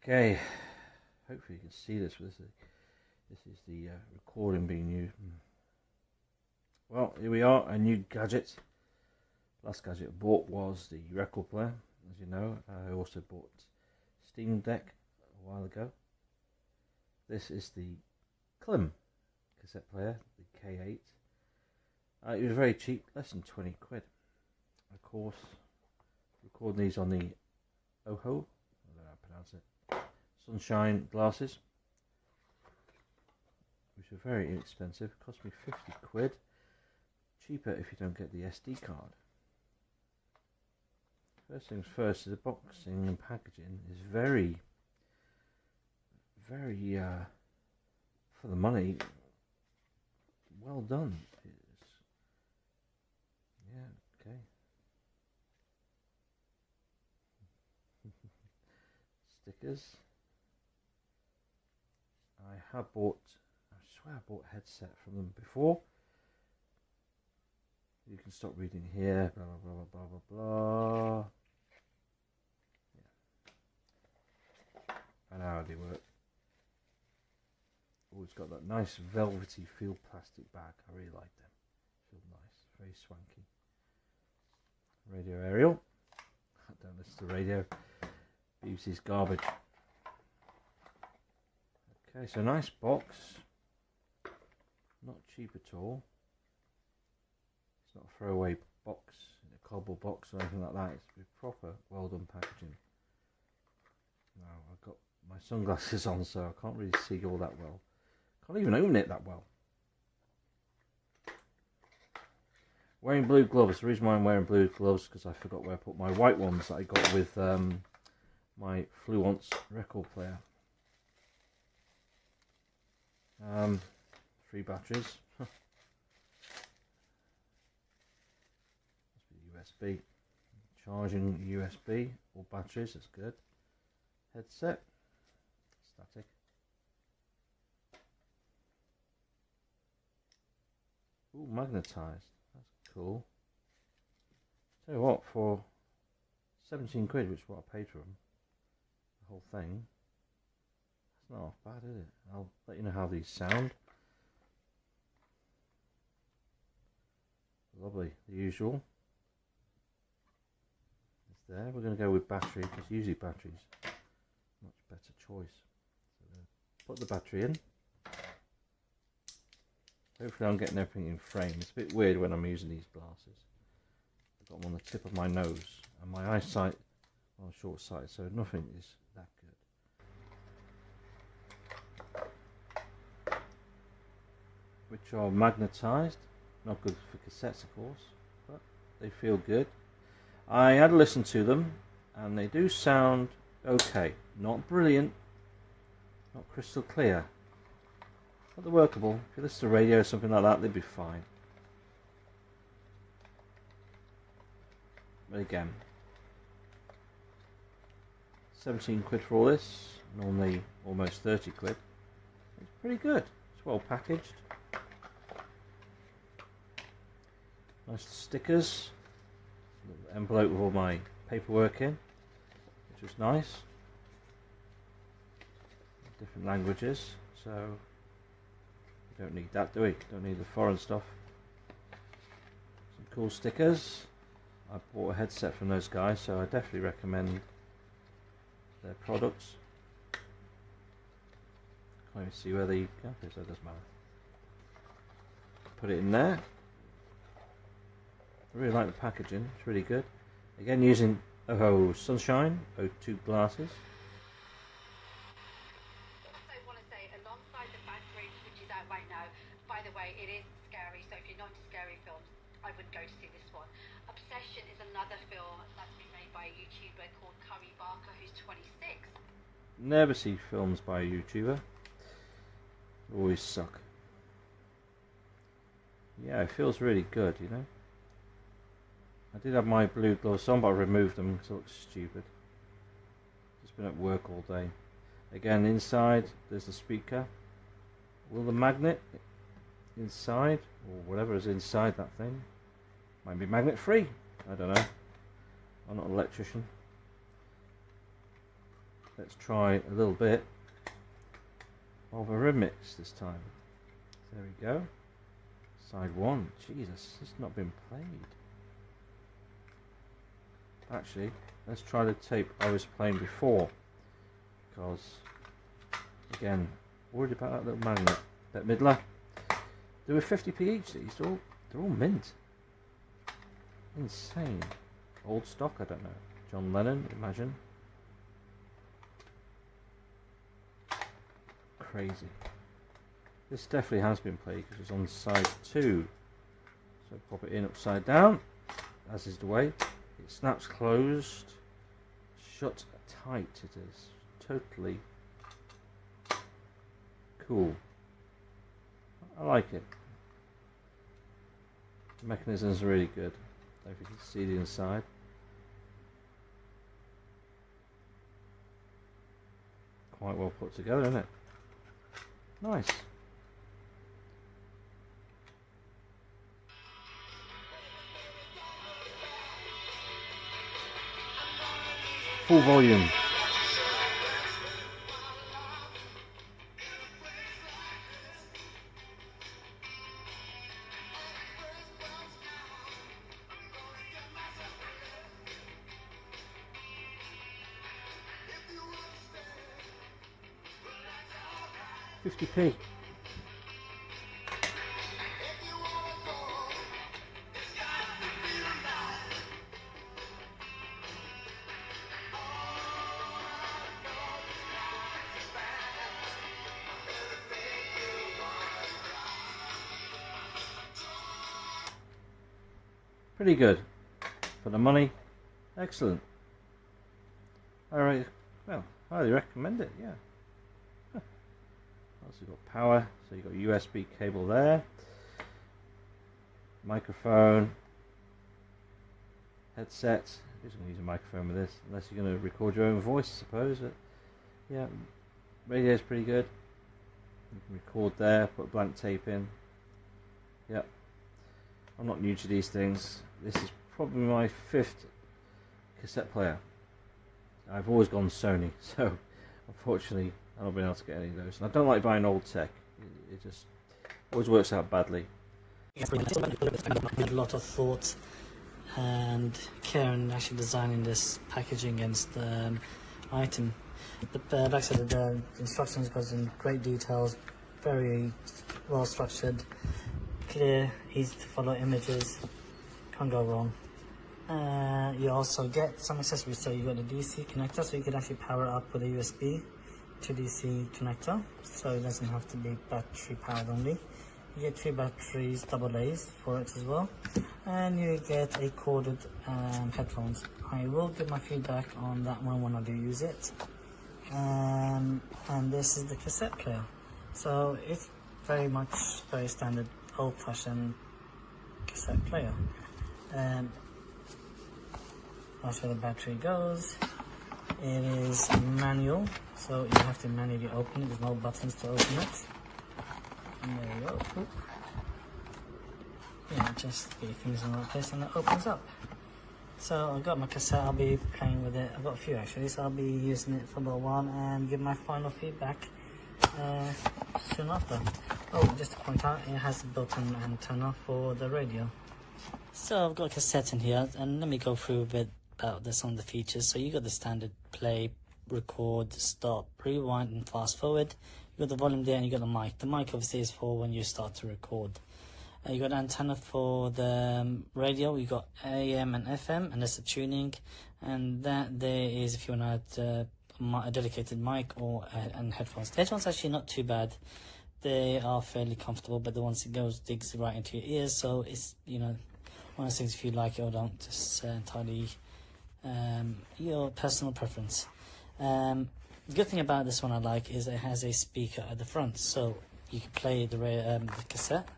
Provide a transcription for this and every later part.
Okay, hopefully you can see this. This is the recording being used. Well, here we are, a new gadget. Last gadget I bought was the record player, as you know. I also bought Steam Deck a while ago. This is the KLIM cassette player, the K8. It was very cheap, less than 20 quid. Of course, recording these on the Ohrhör, I don't know how to pronounce it, sunshine glasses, which are very inexpensive. Cost me 50 quid. Cheaper if you don't get the SD card. First things first, the boxing and packaging is very for the money, well done. Yeah, okay. Stickers. I swear I bought a headset from them before. You can stop reading here, blah blah blah blah blah blah. Yeah. I know how they work. Oh, it's got that nice velvety feel plastic bag. I really like them. Feel nice, very swanky. Radio aerial. I don't listen to radio. BBC's garbage. Okay, so nice box. Not cheap at all. It's not a throwaway box, a cardboard box or anything like that. It's with proper, well done packaging. Now I've got my sunglasses on, so I can't really see all that well. Can't even open it that well. Wearing blue gloves. The reason why I'm wearing blue gloves is because I forgot where I put my white ones that I got with my Fluence record player. 3 batteries. USB. Charging USB or batteries, that's good. Headset. Static. Ooh, magnetized. That's cool. Tell you what, for 17 quid, which is what I paid for them, the whole thing, it's not half bad, is it? I'll let you know how these sound. Lovely, the usual. It's there. We're going to go with battery, because usually batteries much better choice. So put the battery in. Hopefully I'm getting everything in frame. It's a bit weird when I'm using these glasses. I've got them on the tip of my nose, and my eyesight, well, short sighted, so nothing is that good. Which are magnetized. Not good for cassettes, of course, but they feel good. I had a listen to them, and they do sound okay. Not brilliant, not crystal clear, but they're workable. If you listen to radio or something like that, they'd be fine. But again, 17 quid for all this, normally almost 30 quid. It's pretty good. It's well packaged. Nice stickers, little envelope with all my paperwork in, which was nice. Different languages, so we don't need that, do we? Don't need the foreign stuff. Some cool stickers. I bought a headset from those guys, so I definitely recommend their products. Can't even see where the gap is, so it doesn't matter. Put it in there. I really like the packaging, it's really good. Again, using Ohrhör Sunshine O2 glasses. Also want to say, alongside the battery, which is out right now, by the way, it is scary, so if you're not into scary films, I would go to see this one. Obsession is another film that's been made by a YouTuber called Curry Barker, who's 26. Never see films by a YouTuber. Always suck. Yeah, it feels really good, you know. I did have my blue gloves on, but I removed them because it looks stupid. Just been at work all day. Again, inside there's the speaker. Will the magnet inside, or whatever is inside that thing, might be magnet free. I don't know. I'm not an electrician. let's try a little bit of a remix this time. There we go. Side 1. Jesus, it's not been played. Actually, let's try the tape I was playing before, because again, worried about that little magnet. That Midler. They were 50p each. They're all mint. Insane. Old stock, I don't know. John Lennon, imagine. Crazy. This definitely has been played because it's on side 2. So pop it in upside down, as is the way. It snaps closed. Shut tight it is. Totally cool. I like it. The mechanism is really good. I don't know if you can see the inside. Quite well put together, isn't it? Nice. Full volume. £50p. Pretty good for the money. Excellent. Alright, well, highly recommend it, yeah. Also got power, so you've got a USB cable there, microphone, headset. Who's going to use a microphone with this? Unless you're going to record your own voice, I suppose. But yeah, radio's pretty good. You can record there, put blank tape in. Yeah, I'm not new to these things. This is probably my 5th cassette player. I've always gone Sony, so unfortunately I've not been able to get any of those. And I don't like buying old tech. It just always works out badly. A lot of thought and care in actually designing this packaging against the item. Like I said, the instructions goes in great details, very well structured, clear, easy to follow images, can't go wrong. You also get some accessories, so you got a DC connector, so you can actually power it up with a USB to DC connector, so it doesn't have to be battery powered only. You get 2 batteries, double A's for it as well, and you get a corded headphones. I will give my feedback on that one when I do use it. And this is the cassette player, so it's very standard old-fashioned cassette player. I'll show the battery goes. It is manual, so you have to manually open it. There's no buttons to open it. And there you go. Oop. Yeah, just get your fingers in the right place and it opens up. So I've got my cassette, I'll be playing with it. I've got a few actually, so I'll be using it for a little while and give my final feedback soon after. Oh, just to point out, it has a built-in antenna for the radio. So I've got a cassette in here, and let me go through a bit about some of the features. So you got the standard play, record, stop, rewind and fast forward. You got the volume there and you got the mic. The mic obviously is for when you start to record. You got antenna for the radio. You got AM and FM, and that's the tuning. And that there is if you want to add a dedicated mic or and headphones. The headphones actually not too bad. They are fairly comfortable, but the ones that digs right into your ears. So it's one of those things. If you like it or don't, just entirely your personal preference. The good thing about this one I like is it has a speaker at the front, so you can play the cassette.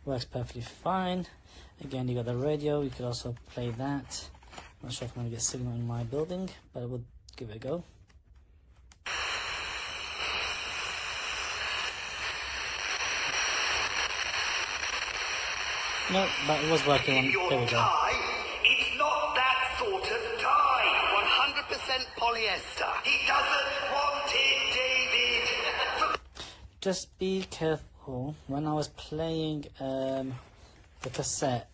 Works perfectly fine. Again, you got the radio, you could also play that. Not sure if I'm going to get signal in my building, but I will give it a go. No, but it was working on. Your There we go. tie, it's not that sort of tie. 100% polyester. He doesn't want it, David. Just be careful. When I was playing the cassette,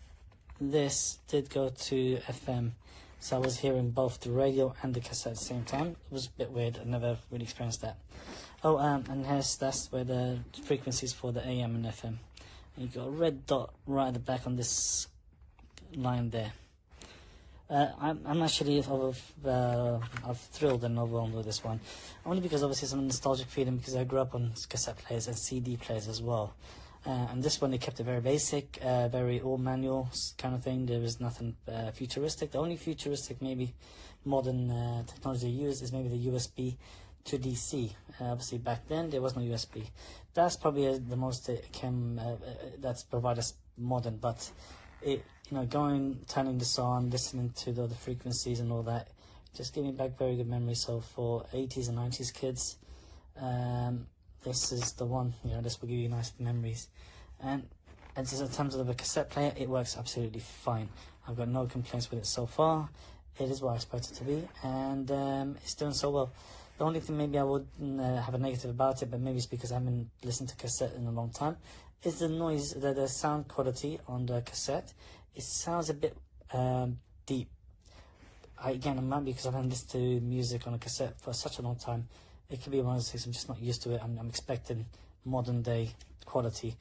this did go to FM, so I was hearing both the radio and the cassette at the same time. It was a bit weird. I never really experienced that. Oh, and that's where the frequencies for the AM and FM. And you got a red dot right at the back on this line there. I'm actually I'm thrilled and overwhelmed with this one, only because obviously some nostalgic feeling, because I grew up on cassette players and CD players as well. And this one, they kept it very basic, very all manual kind of thing. There was nothing futuristic. The only futuristic, maybe modern technology used is maybe the USB to DC. Obviously, back then there was no USB. That's probably the most that's provided us modern. But it, turning this on, listening to the other frequencies and all that, just gave me back very good memories. So for 80s and 90s kids, this is the one. This will give you nice memories. And just in terms of the cassette player, it works absolutely fine. I've got no complaints with it so far. It is what I expect it to be, and it's doing so well. The only thing maybe I would have a negative about it, but maybe it's because I haven't listened to cassette in a long time, is the noise, the sound quality on the cassette. It sounds a bit deep. It might be because I haven't listened to music on a cassette for such a long time. It could be one of those things I'm just not used to it. I'm expecting modern day quality,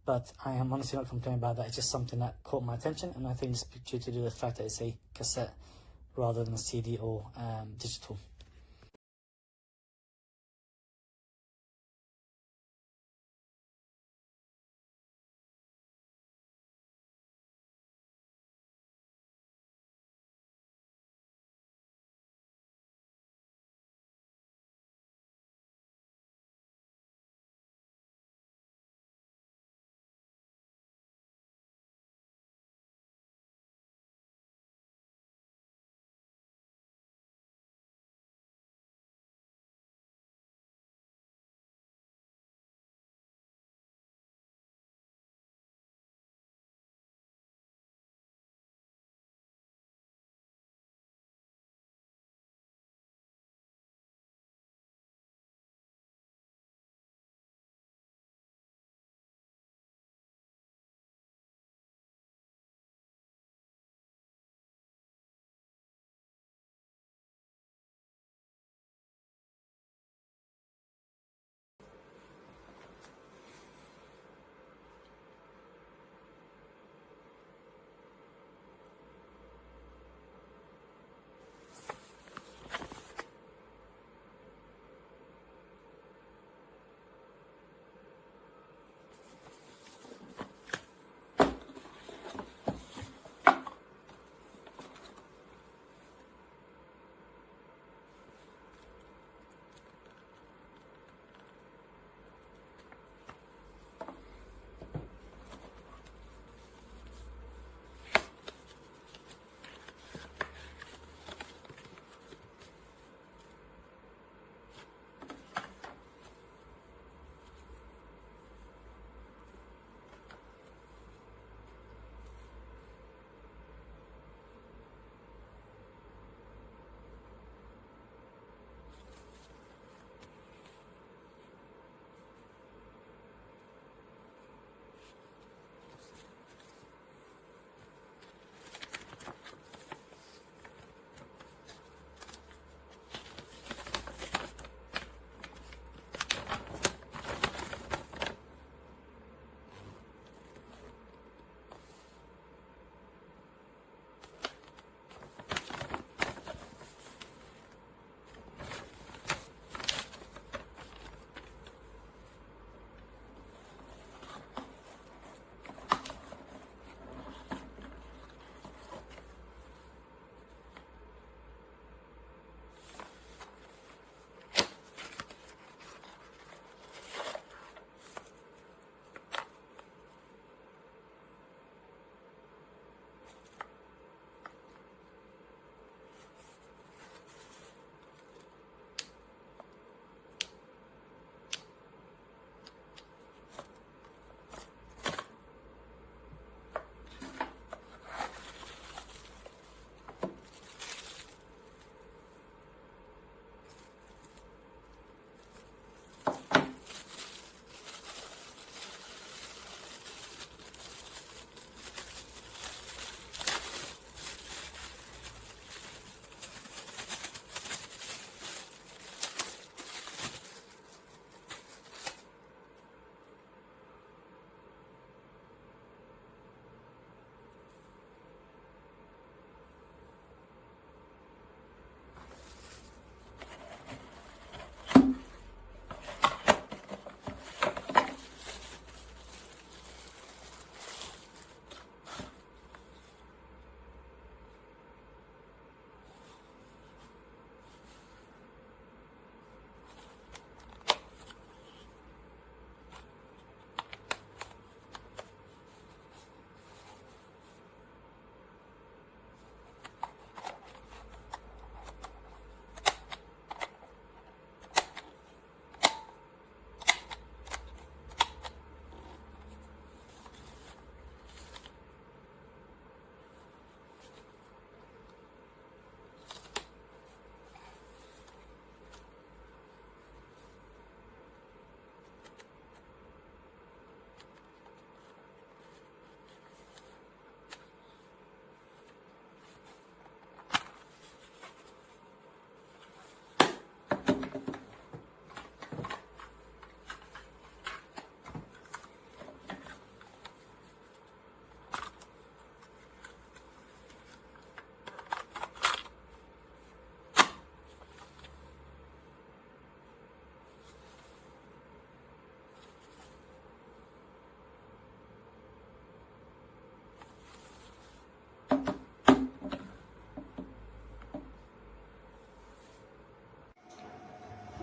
but I am honestly not complaining about that. It's just something that caught my attention, and I think it's due to the fact that it's a cassette rather than a CD or digital.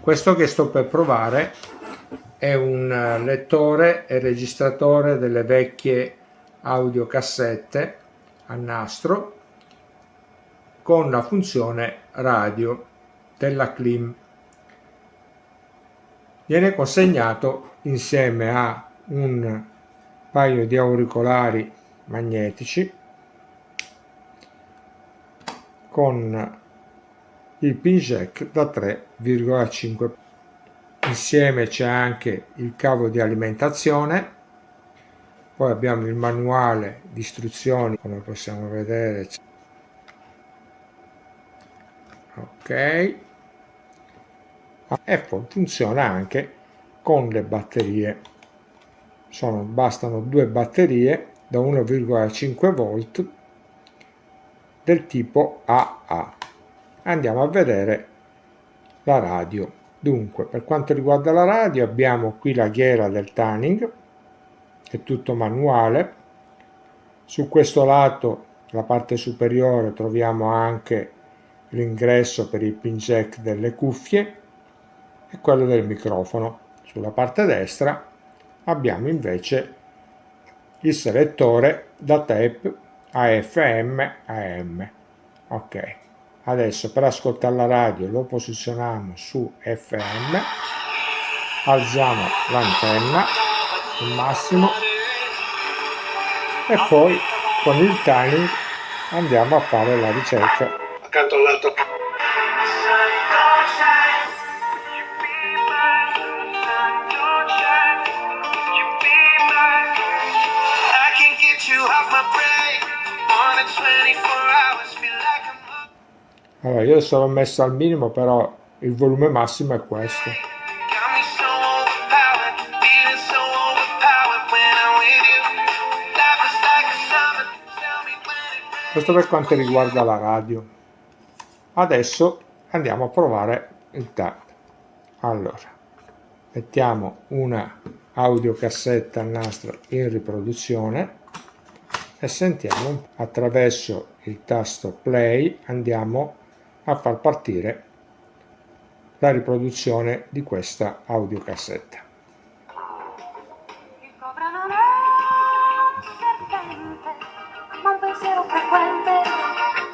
Questo che sto per provare è un lettore e registratore delle vecchie audiocassette a nastro con la funzione radio della KLIM. Viene consegnato insieme a un paio di auricolari magnetici con il pin jack da 3,5. Insieme c'è anche il cavo di alimentazione, poi abbiamo il manuale di istruzioni, come possiamo vedere. Ok, e poi funziona anche con le batterie. Bastano 2 batterie da 1,5 volt del tipo AA. Andiamo a vedere la radio. Dunque, per quanto riguarda la radio, abbiamo qui la ghiera del tuning, è tutto manuale. Su questo lato, la parte superiore, troviamo anche l'ingresso per il pin jack delle cuffie e quello del microfono. Sulla parte destra abbiamo invece il selettore da tape AFM AM. Ok, adesso per ascoltare la radio lo posizioniamo su FM, alziamo l'antenna al massimo e poi con il tuning andiamo a fare la ricerca. Accanto al lato. Allora, io adesso l'ho messo al minimo, però il volume massimo è questo. Questo per quanto riguarda la radio. Adesso andiamo a provare il tap. Allora, mettiamo una audiocassetta a nastro in riproduzione e sentiamo attraverso il tasto play, andiamo a far partire la riproduzione di questa audiocassetta. Il cobra non è un serpente, ma un pensiero frequente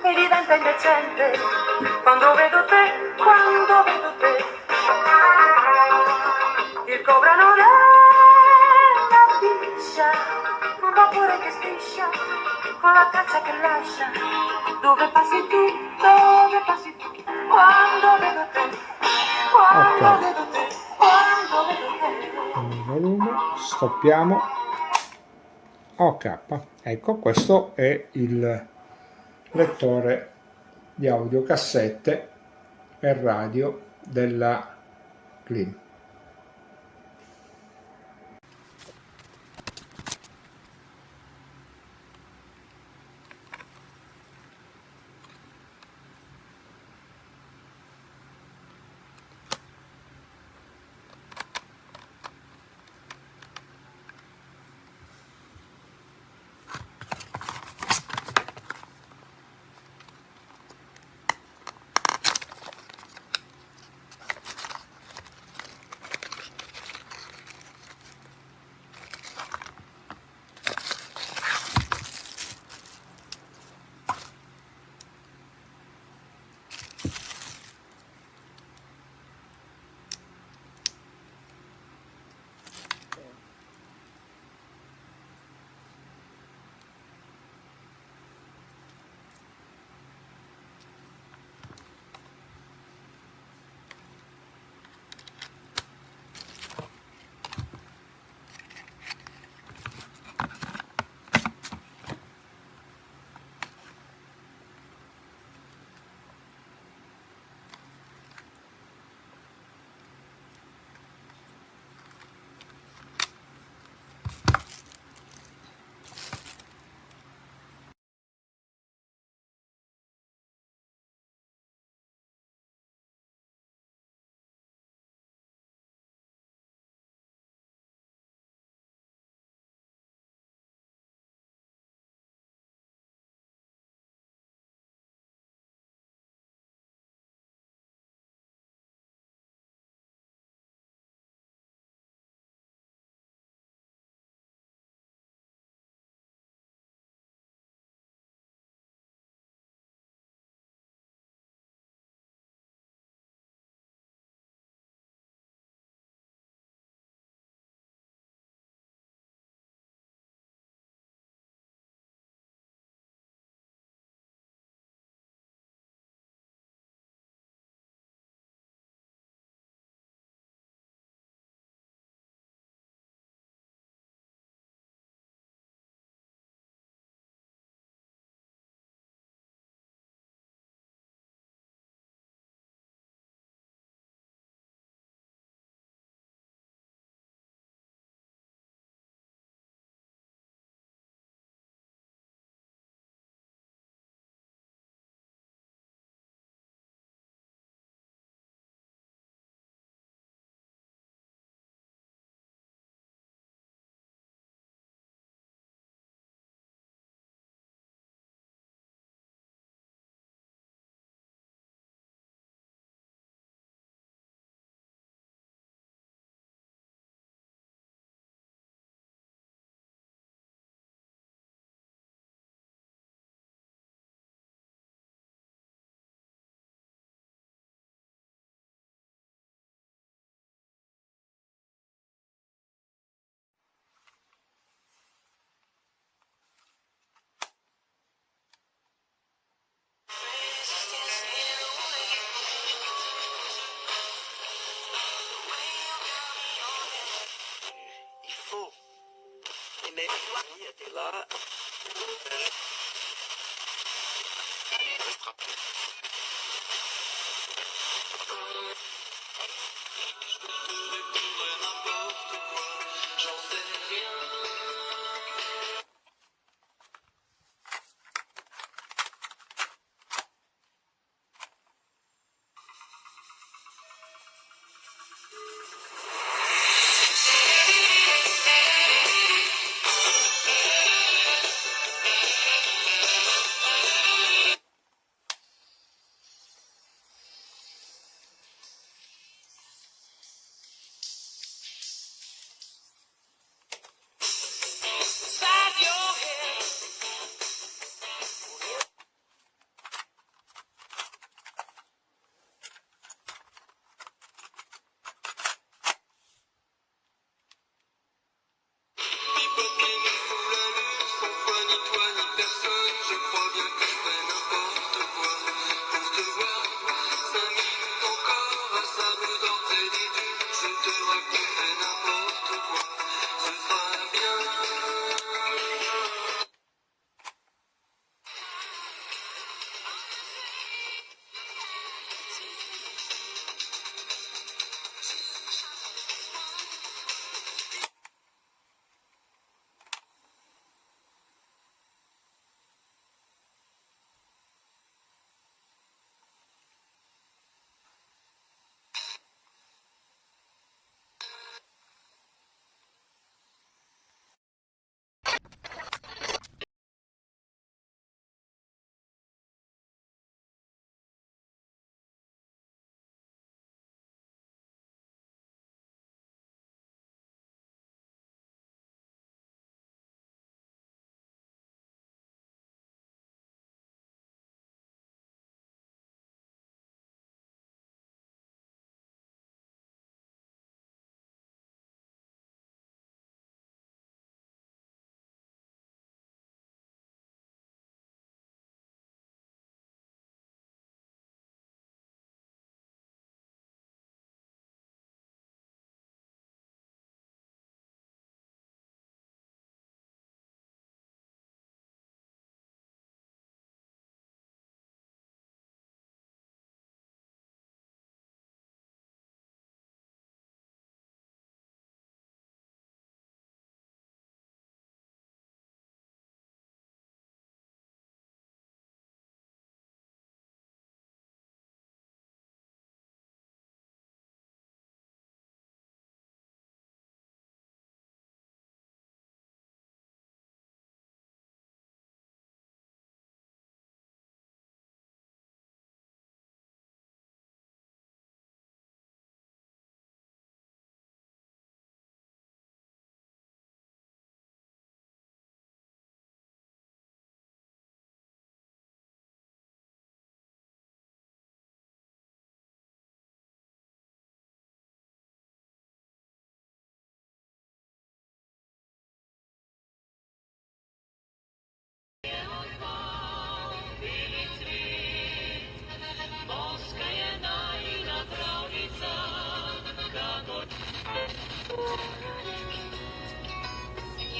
che diventa indecente quando vedo te, quando vedo te. Il cobra non è una biscia, un vapore che striscia con la traccia che lascia. Dove passi tu, dove passi tu, quando vedo te, quando vedo te, quando vedo te. Il volume, stoppiamo. Ok, ecco, questo è il lettore di audiocassette e radio della KLIM. Yeah,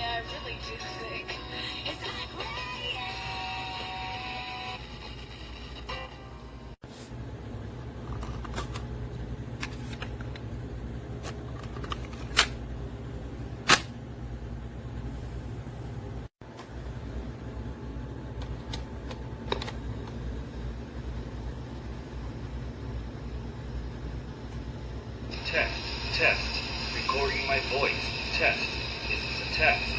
I really do think. Is that great? Test, test. Recording my voice. Test. This is a test.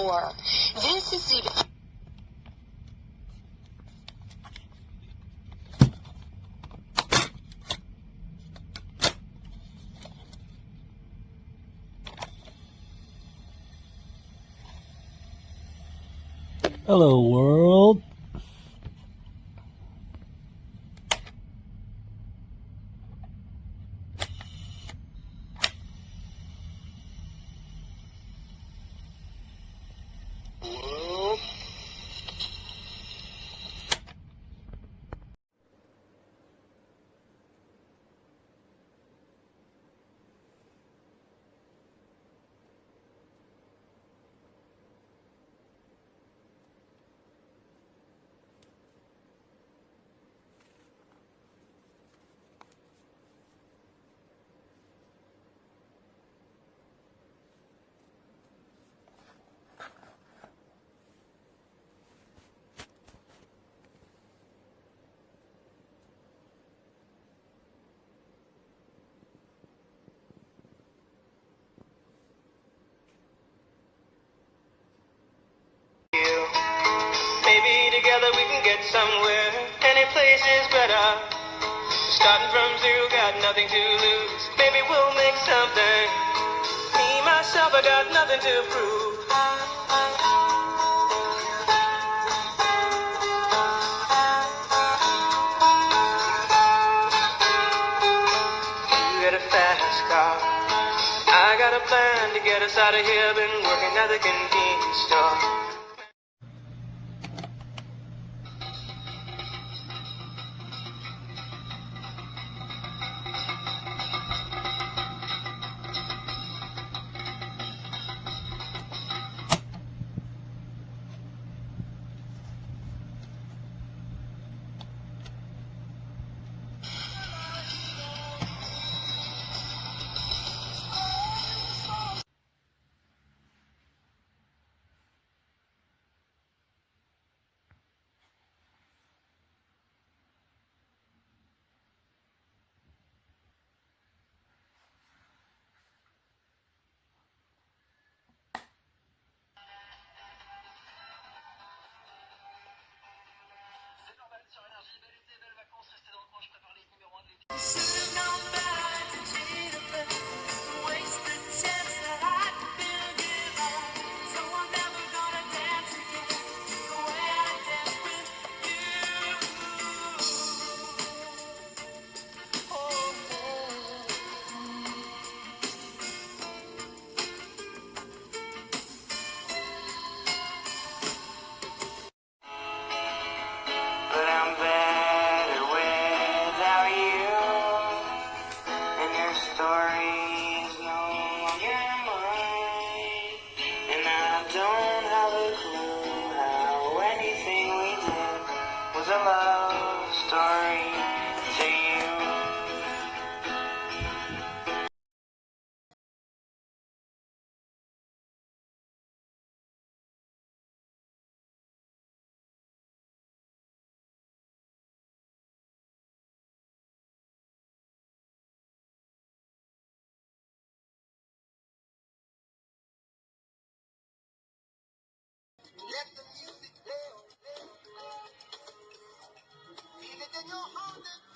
before. This is the... Hello world. Maybe together we can get somewhere. Any place is better. Starting from zero, got nothing to lose. Maybe we'll make something. Me, myself, I got nothing to prove. You got a fast car. I got a plan to get us out of here. Been working at the convenience store. But I'm better without you, and your story is no longer mine. And I don't have a clue how anything we did was a love story to you. Let the music play on. Feel it in your heart.